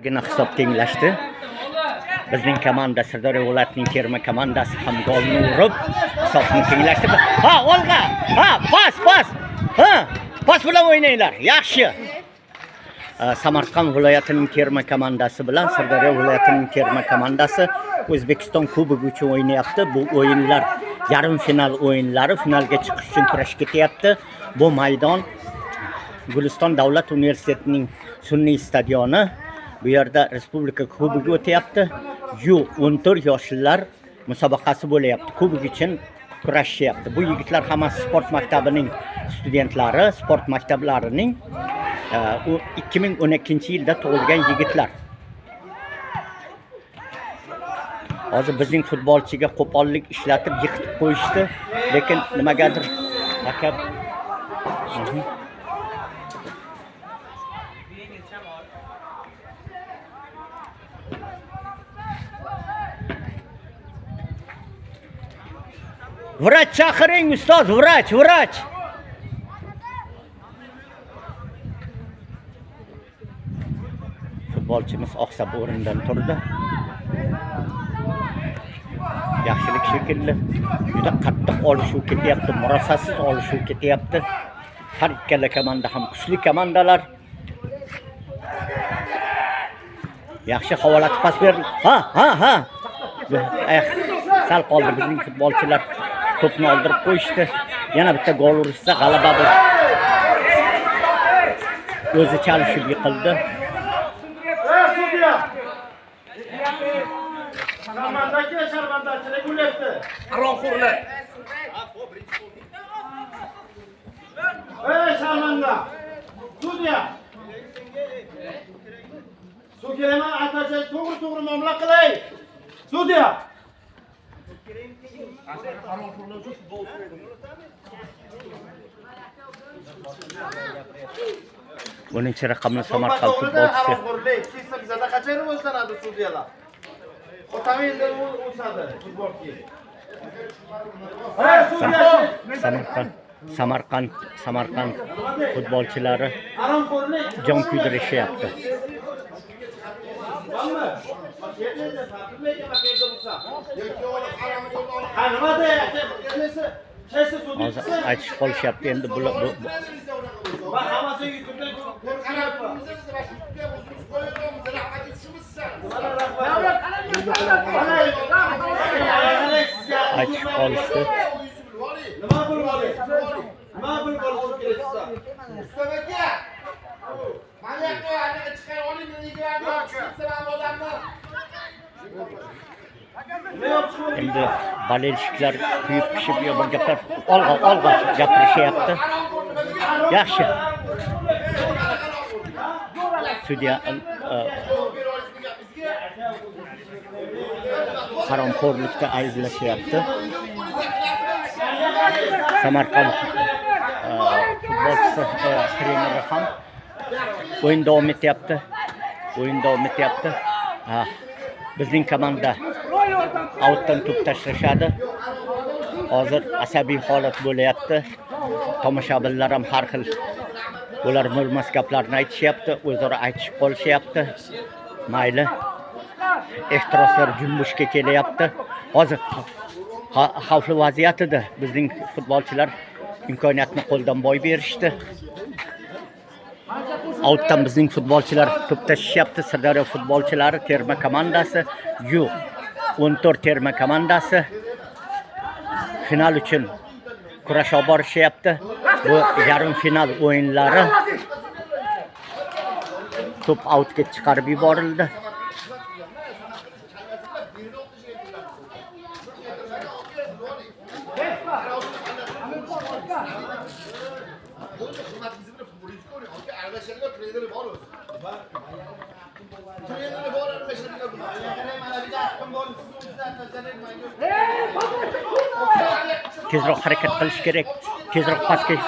Hisob tenglashdi. Bizning komanda Sirdaryo viloyatining terma komandasi ham golni urib hisobni tenglashdi. Ha, Olga. Ha, pas. Ha, pas bilan o'ynanglar. Yaxshi. Samarqand viloyatining terma komandasi bilan Sirdaryo viloyatining terma komandasi O'zbekiston Kubogi uchun o'ynayapti. Bu o'yinlar yarim final o'yinlari, finalga chiqish uchun kurash ketyapti. Bu maydon Guliston davlat universitetining sun'iy stadioni. Bu yerda Respublika Kubogi o'tyapti. U14 yoshlar musobaqasi bo'layapti. Kubok uchun kurashyapti. Bu yigitlar hammasi sport maktabining studentlari, sport maktablarining 2012-yilda tug'ilgan yigitlar. Hozir bizning futbolchiga qo'pollik ishlatib yiqitib qo'yishdi, lekin nimagadir aka vrach chaqiring ustoz, vrach. Futbolchimiz oqsab o'rnidan turdi. Yaxshilik shekilli. Juda qattiq olishuv ketyapti, murosasiz olishuv ketyapti. Har ikkala komanda ham kuchli komandalar. Yaxshi havolatib pas berdi. Ha. Sal qoldi bizning futbolchilar to'pni oldirib qo'yishdi. Yana bitta gol urishsa g'alaba bo'l. O'zi chalishib yiqildi. Sharmandachilik bo'lyapti. Aronxo'rlar. Sharmanda. Sudya. Sudyaman atacha to'g'ri muomala qilay. Sudya. O'ninchi raqamli Samarqand futbolchisi. Bizada qancha rivojlanadi sudyalar? Otaminda o'sadi futbolchi. Samarqand futbolchilari jon kuydirishyapti. Hozir aytib qolishyapti endi bu aytib qolishdi. Endi bolelshiklar kuyib pishib bir gaplar olg'a gapirishyapti. Yaxshi. Sudya haromxo'rlikda ayblashyapti. Samarqand futbolchisi treneri ham o'yin davom etyapti. Bizning komanda outdan to'p tashlashadi. Hozir asabiy holat bo'layapti. Tomoshabinlar ham har xil ular bo'lmas gaplarni aytishyapti, o'zaro aytishib qolishyapti. Mayli. Ehtiroslar jumbushga kelyapti. Hozir xavfli vaziyat edi. Bizning futbolchilar imkoniyatni qo'ldan boy berishdi. Outdan bizning futbolchilar to'p tashishyapti. Sirdaryo futbolchilari terma komandasi, U14 terma komandasi final uchun kurash olib borishyapti. Bu yarim final o'yinlari. To'p outga chiqarib yuborildi. Tezroq harakat qilish kerak. Tezroq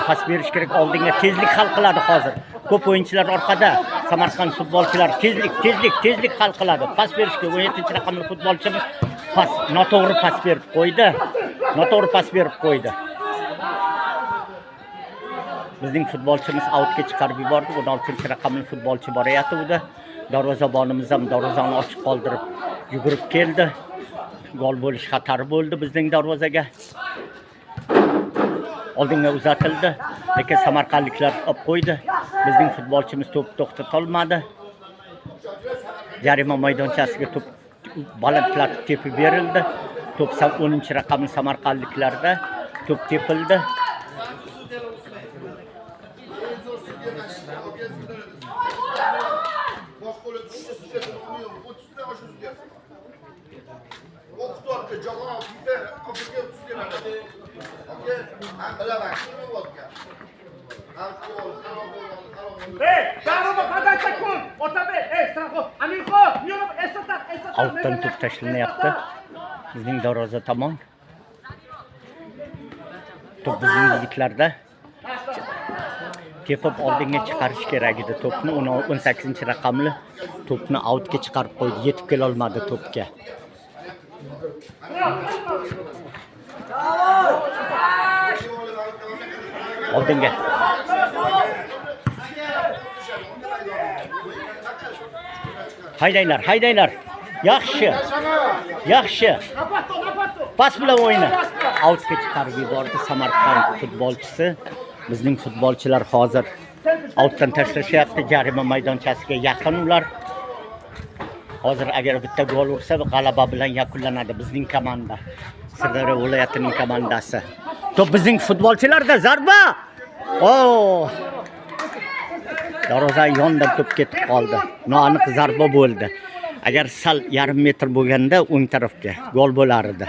pas berish kerak. Oldinga tezlik hal qiladi hozir. Ko'p o'yinchilar orqada. Samarqand futbolchilar tezlik hal qiladi. Pas berishga 17-raqamli futbolchimiz noto'g'ri pas berib qo'ydi. Bizning futbolchimiz outga chiqarib yubordi. 16-raqamli futbolchi boryapti unda. Darvozabonimiz ham darvozani ochiq qoldirib yugurib keldi. Gol bo'lish xatari bo'ldi bizning darvozaga. Oldinga uzatildi, lekin samarqandliklar olib qo'ydi. Bizning futbolchimiz to'p to'xtata olmadi. Jarima maydonchasiga to'p balandlatib tepib berildi. To'p 10-raqamli samarqandliklarda to'p tepildi. Altdan to'p tashlanyapti. Bizning darvoza tomon. To'p bizning yigitlarda. Tepib oldinga chiqarish kerak edi to'pni. 18-raqamli to'pni outga chiqarib qo'ydi. Yetib kela olmadi to'pga. Oldinga. Haydaylar, haydaylar. Yaxshi. Yaxshi. Pas bilan o'yna. Outga chiqarib yubordi Samarqand futbolchisi. Bizning futbolchilar hozir outdan tashlashyapti. Jarima maydonchasiga yaqin ular. Hozir agar bitta gol ursa, g'alaba bilan yakunlanadi bizning komanda. Sirdaryo viloyatining komandasi. To'p bizning futbolchilarda zarba. Oh! Darvoza yondan to'p ketib qoldi. Noaniq zarba bo'ldi. Agar sal yarim metr bo'lganda o'ng tarafga gol bo'lar edi.